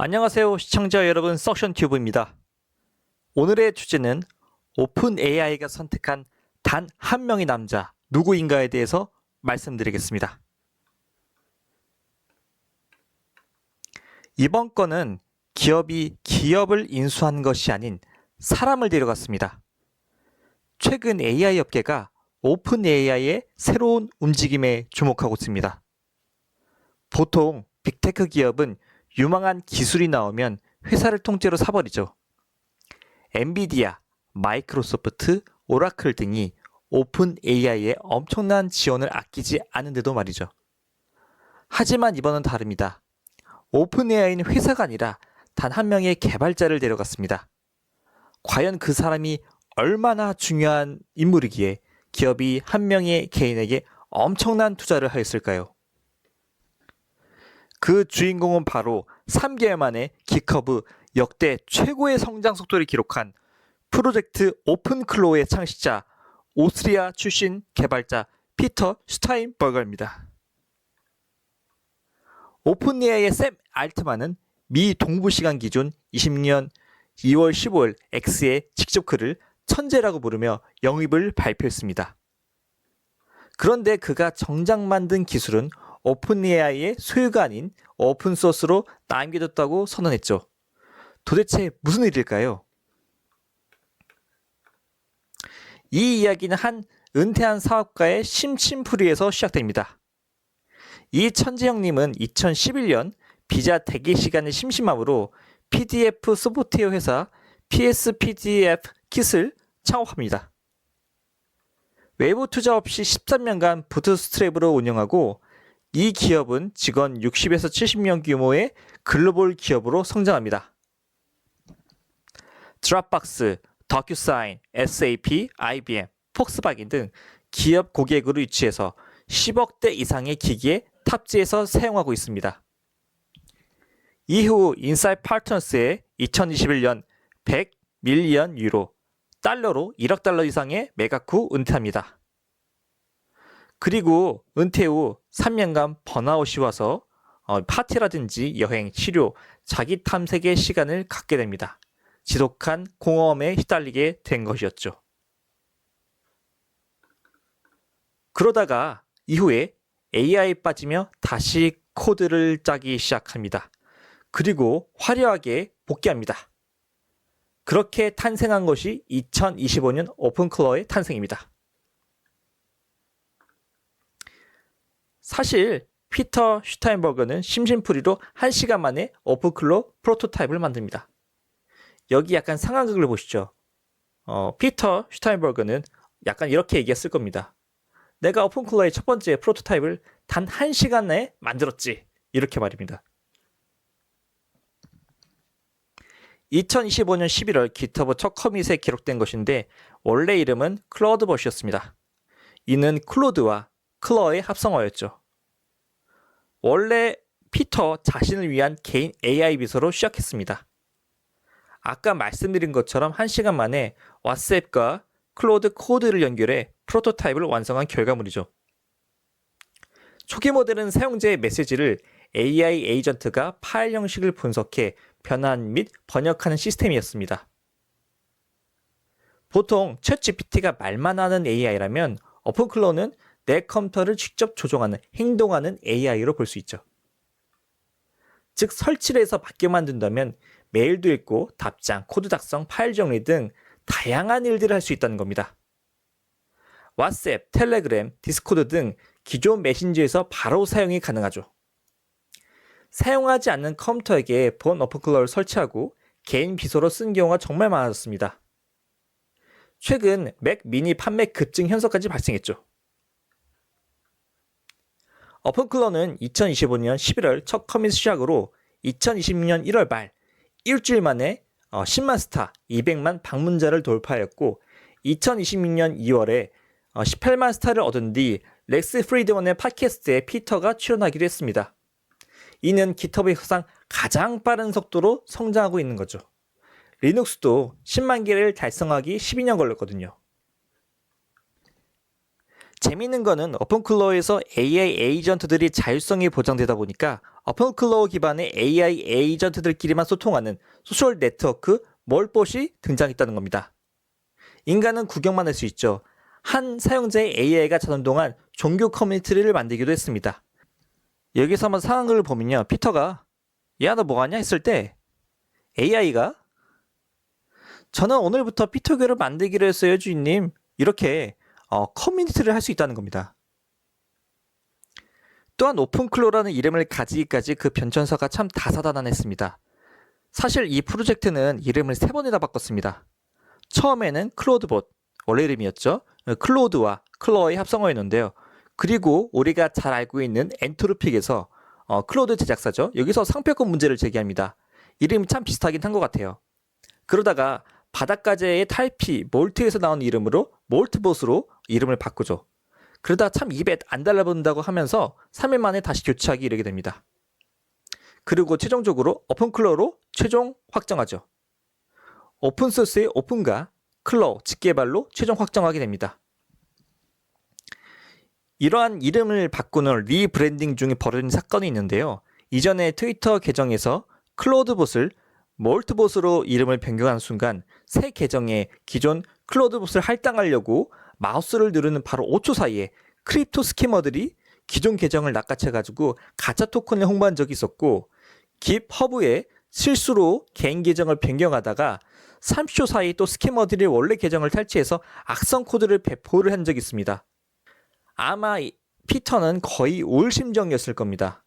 안녕하세요 시청자 여러분, 석션튜브입니다. 오늘의 주제는 오픈 AI가 선택한 단 한 명의 남자 누구인가에 대해서 말씀드리겠습니다. 이번 건은 기업이 기업을 인수한 것이 아닌 사람을 데려갔습니다. 최근 AI 업계가 오픈 AI의 새로운 움직임에 주목하고 있습니다. 보통 빅테크 기업은 유망한 기술이 나오면 회사를 통째로 사버리죠. 엔비디아, 마이크로소프트, 오라클 등이 오픈 AI에 엄청난 지원을 아끼지 않은데도 말이죠. 하지만 이번은 다릅니다. 오픈 AI는 회사가 아니라 단 한 명의 개발자를 데려갔습니다. 과연 그 사람이 얼마나 중요한 인물이기에 기업이 한 명의 개인에게 엄청난 투자를 하였을까요? 그 주인공은 바로 3개월 만에 기커브 역대 최고의 성장 속도를 기록한 프로젝트 오픈클로우의 창시자, 오스트리아 출신 개발자 피터 슈타인버거입니다. 오픈AI의 샘 알트만은 미 동부 시간 기준 20년 2월 15일 X에 직접 그를 천재라고 부르며 영입을 발표했습니다. 그런데 그가 정작 만든 기술은 오픈AI의 소유가 아닌 오픈소스로 남겨뒀다고 선언했죠. 도대체 무슨 일일까요? 이 이야기는 한 은퇴한 사업가의 심심풀이에서 시작됩니다. 이 천재 형님은 2011년 비자 대기 시간의 심심함으로 PDF 소프트웨어 회사 PSPDF 킷을 창업합니다. 외부 투자 없이 13년간 부트스트랩으로 운영하고 이 기업은 직원 60에서 70명 규모의 글로벌 기업으로 성장합니다. 드랍박스, 더큐사인, SAP, IBM, 폭스바겐 등 기업 고객으로 위치해서 10억대 이상의 기기에 탑재해서 사용하고 있습니다. 이후 인사이트 파트너스의 2021년 100 밀리언 유로, 달러로 1억 달러 이상의 매각 후 은퇴합니다. 그리고 은퇴 후 3년간 번아웃이 와서 파티라든지 여행, 치료, 자기 탐색의 시간을 갖게 됩니다. 지독한 공허함에 휘달리게 된 것이었죠. 그러다가 이후에 AI에 빠지며 다시 코드를 짜기 시작합니다. 그리고 화려하게 복귀합니다. 그렇게 탄생한 것이 2025년 오픈클로의 탄생입니다. 사실 피터 슈타인버거는 심심풀이로 1시간 만에 오픈클로 프로토타입을 만듭니다. 여기 약간 상황극을 보시죠. 피터 슈타인버거는 약간 이렇게 얘기했을 겁니다. 내가 오픈클로의 첫 번째 프로토타입을 단 1시간 내에 만들었지. 이렇게 말입니다. 2025년 11월 기터브 첫 커밋에 기록된 것인데 원래 이름은 클로드봇이었습니다. 이는 클로드와 클러의 합성어였죠. 원래 피터 자신을 위한 개인 AI 비서로 시작했습니다. 아까 말씀드린 것처럼 1시간 만에 왓츠앱과 클로드 코드를 연결해 프로토타입을 완성한 결과물이죠. 초기 모델은 사용자의 메시지를 AI 에이전트가 파일 형식을 분석해 변환 및 번역하는 시스템이었습니다. 보통 챗GPT가 말만 하는 AI라면 오픈클로우는 내 컴퓨터를 직접 조종하는, 행동하는 AI로 볼 수 있죠. 즉 설치를 해서 맡겨만 둔다면 메일도 읽고 답장, 코드 작성, 파일 정리 등 다양한 일들을 할 수 있다는 겁니다. 왓츠앱, 텔레그램, 디스코드 등 기존 메신저에서 바로 사용이 가능하죠. 사용하지 않는 컴퓨터에게 본 오픈클로우를 설치하고 개인 비서로 쓴 경우가 정말 많아졌습니다. 최근 맥 미니 판매 급증 현상까지 발생했죠. 오픈클로우는 2025년 11월 첫 커밋 시작으로 2026년 1월 말 일주일 만에 10만 스타, 200만 방문자를 돌파하였고 2026년 2월에 18만 스타를 얻은 뒤 렉스 프리드먼의 팟캐스트에 피터가 출연하기도 했습니다. 이는 기터브의 역사상 가장 빠른 속도로 성장하고 있는 거죠. 리눅스도 10만 개를 달성하기 12년 걸렸거든요. 재미있는 거는 오픈클로우에서 AI 에이전트들이 자율성이 보장되다 보니까 오픈클로우 기반의 AI 에이전트들끼리만 소통하는 소셜 네트워크 몰봇이 등장했다는 겁니다. 인간은 구경만 할 수 있죠. 한 사용자의 AI가 자는 동안 종교 커뮤니티를 만들기도 했습니다. 여기서 한번 상황을 보면요. 피터가 야, 너 뭐하냐 했을 때 AI가 저는 오늘부터 피터교를 만들기로 했어요, 주인님. 이렇게 커뮤니티를 할 수 있다는 겁니다. 또한 오픈클로우라는 이름을 가지기까지 그 변천사가 참 다사다난했습니다. 사실 이 프로젝트는 이름을 3번이나 바꿨습니다. 처음에는 클로드봇, 원래 이름이었죠. 클로드와 클로어의 합성어였는데요. 그리고 우리가 잘 알고 있는 엔트로픽에서 클로드 제작사죠. 여기서 상표권 문제를 제기합니다. 이름이 참 비슷하긴 한 것 같아요. 그러다가 바닷가재의 탈피, 몰트에서 나온 이름으로 몰트봇으로 이름을 바꾸죠. 그러다 참 입에 안 달라붙는다고 하면서 3일 만에 다시 교체하기 이르게 됩니다. 그리고 최종적으로 오픈클로우로 최종 확정하죠. 오픈소스의 오픈과 클로우, 직개발로 최종 확정하게 됩니다. 이러한 이름을 바꾸는 리브랜딩 중에 벌어진 사건이 있는데요. 이전에 트위터 계정에서 클로드봇을 몰트봇으로 이름을 변경한 순간 새 계정에 기존 클로드봇을 할당하려고 마우스를 누르는 바로 5초 사이에 크립토 스캐머들이 기존 계정을 낚아채가지고 가짜 토큰을 홍보한 적이 있었고 깁허브에 실수로 개인 계정을 변경하다가 30초 사이 또 스캐머들이 원래 계정을 탈취해서 악성 코드를 배포를 한 적이 있습니다. 아마 피터는 거의 우울심정이었을 겁니다.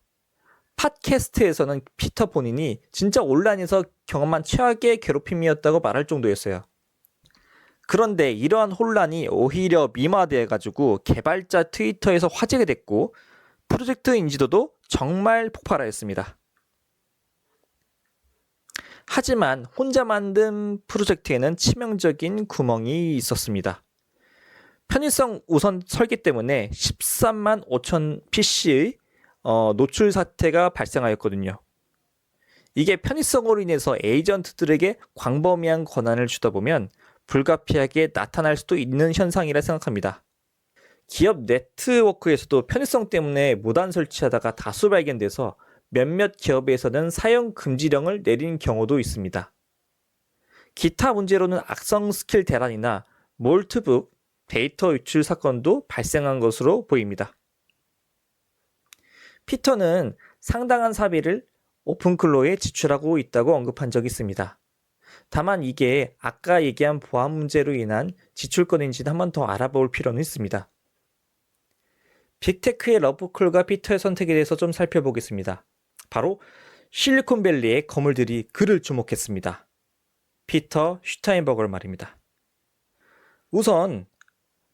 팟캐스트에서는 피터 본인이 진짜 온라인에서 경험한 최악의 괴롭힘이었다고 말할 정도였어요. 그런데 이러한 혼란이 오히려 미화되어가지고 개발자 트위터에서 화제가 됐고 프로젝트 인지도도 정말 폭발하였습니다. 하지만 혼자 만든 프로젝트에는 치명적인 구멍이 있었습니다. 편의성 우선 설계 때문에 13만 5천 PC의 노출 사태가 발생하였거든요. 이게 편의성으로 인해서 에이전트들에게 광범위한 권한을 주다 보면 불가피하게 나타날 수도 있는 현상이라 생각합니다. 기업 네트워크에서도 편의성 때문에 무단 설치하다가 다수 발견돼서 몇몇 기업에서는 사용 금지령을 내린 경우도 있습니다. 기타 문제로는 악성 스킬 대란이나 몰트북 데이터 유출 사건도 발생한 것으로 보입니다. 피터는 상당한 사비를 오픈클로우에 지출하고 있다고 언급한 적이 있습니다. 다만 이게 아까 얘기한 보안 문제로 인한 지출건인지는 한 번 더 알아볼 필요는 있습니다. 빅테크의 러브콜과 피터의 선택에 대해서 좀 살펴보겠습니다. 바로 실리콘밸리의 거물들이 그를 주목했습니다. 피터 슈타인버거를 말입니다. 우선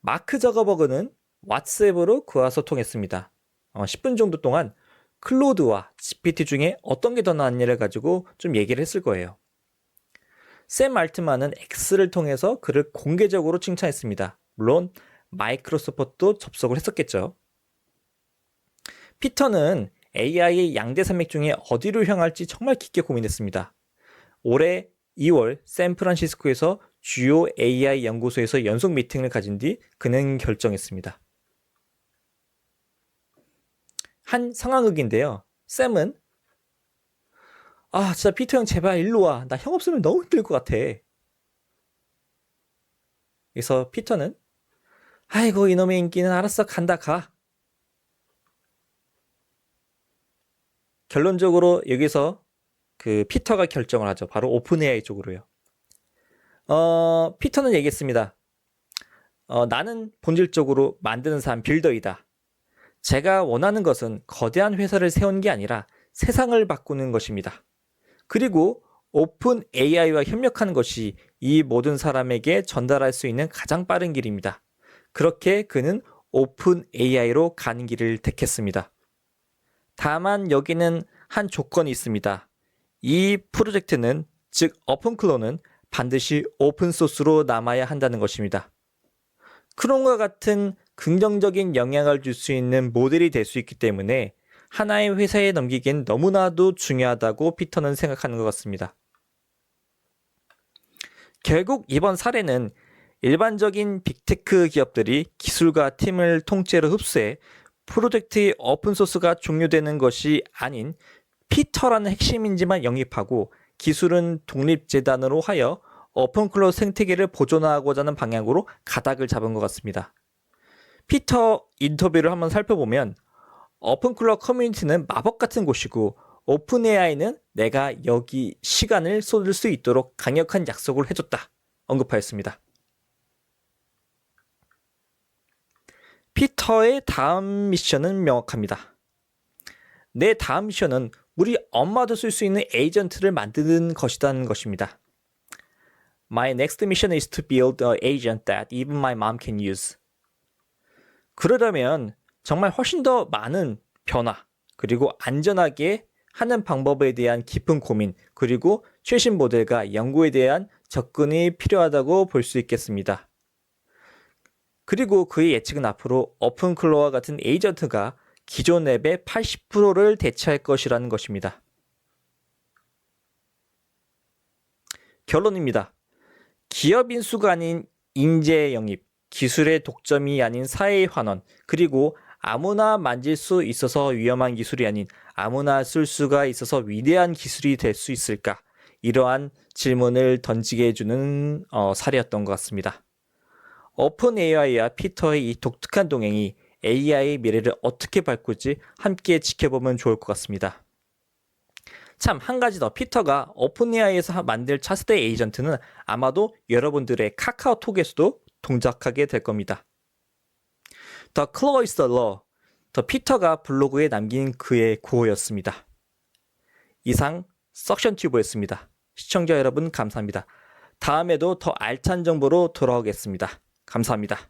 마크 저거버그는 왓츠앱으로 그와 소통했습니다. 10분 정도 동안 클로드와 GPT 중에 어떤 게 더 나았냐를 가지고 좀 얘기를 했을 거예요. 샘 알트만은 X를 통해서 그를 공개적으로 칭찬했습니다. 물론 마이크로소프트도 접속을 했었겠죠. 피터는 AI의 양대 산맥 중에 어디로 향할지 정말 깊게 고민했습니다. 올해 2월 샌프란시스코에서 주요 AI 연구소에서 연속 미팅을 가진 뒤 그는 결정했습니다. 한 상황극인데요. 샘은 진짜 피터 형 제발 일로 와. 나 형 없으면 너무 힘들 것 같아. 그래서 피터는 아이고 이놈의 인기는 알았어 간다 가. 결론적으로 여기서 그 피터가 결정을 하죠. 바로 오픈 AI 쪽으로요. 피터는 얘기했습니다. 나는 본질적으로 만드는 사람 빌더이다. 제가 원하는 것은 거대한 회사를 세운 게 아니라 세상을 바꾸는 것입니다. 그리고 오픈 AI와 협력하는 것이 이 모든 사람에게 전달할 수 있는 가장 빠른 길입니다. 그렇게 그는 오픈 AI로 가는 길을 택했습니다. 다만 여기는 한 조건이 있습니다. 이 프로젝트는 즉 오픈클로우는 반드시 오픈소스로 남아야 한다는 것입니다. 크롬과 같은 긍정적인 영향을 줄 수 있는 모델이 될 수 있기 때문에 하나의 회사에 넘기기엔 너무나도 중요하다고 피터는 생각하는 것 같습니다. 결국 이번 사례는 일반적인 빅테크 기업들이 기술과 팀을 통째로 흡수해 프로젝트의 오픈소스가 종료되는 것이 아닌 피터라는 핵심인지만 영입하고 기술은 독립재단으로 하여 오픈클로우 생태계를 보존하고자 하는 방향으로 가닥을 잡은 것 같습니다. 피터 인터뷰를 한번 살펴보면 오픈클로우 커뮤니티는 마법 같은 곳이고 오픈 AI는 내가 여기 시간을 쏟을 수 있도록 강력한 약속을 해줬다 언급하였습니다. 피터의 다음 미션은 명확합니다. 내 다음 미션은 우리 엄마도 쓸 수 있는 에이전트를 만드는 것이라는 것입니다. My next mission is to build an agent that even my mom can use. 그러려면 정말 훨씬 더 많은 변화, 그리고 안전하게 하는 방법에 대한 깊은 고민, 그리고 최신 모델과 연구에 대한 접근이 필요하다고 볼 수 있겠습니다. 그리고 그의 예측은 앞으로 오픈클로우와 같은 에이전트가 기존 앱의 80%를 대체할 것이라는 것입니다. 결론입니다. 기업 인수가 아닌 인재 영입, 기술의 독점이 아닌 사회의 환원, 그리고 아무나 만질 수 있어서 위험한 기술이 아닌 아무나 쓸 수가 있어서 위대한 기술이 될 수 있을까? 이러한 질문을 던지게 해주는 사례였던 것 같습니다. 오픈 AI와 피터의 이 독특한 동행이 AI의 미래를 어떻게 바꿀지 함께 지켜보면 좋을 것 같습니다. 참, 한 가지 더, 피터가 오픈 AI에서 만들 차세대 에이전트는 아마도 여러분들의 카카오톡에서도 동작하게 될 겁니다. The Claw is the Law. 더 피터가 블로그에 남긴 그의 구호였습니다. 이상 석션튜브였습니다. 시청자 여러분 감사합니다. 다음에도 더 알찬 정보로 돌아오겠습니다. 감사합니다.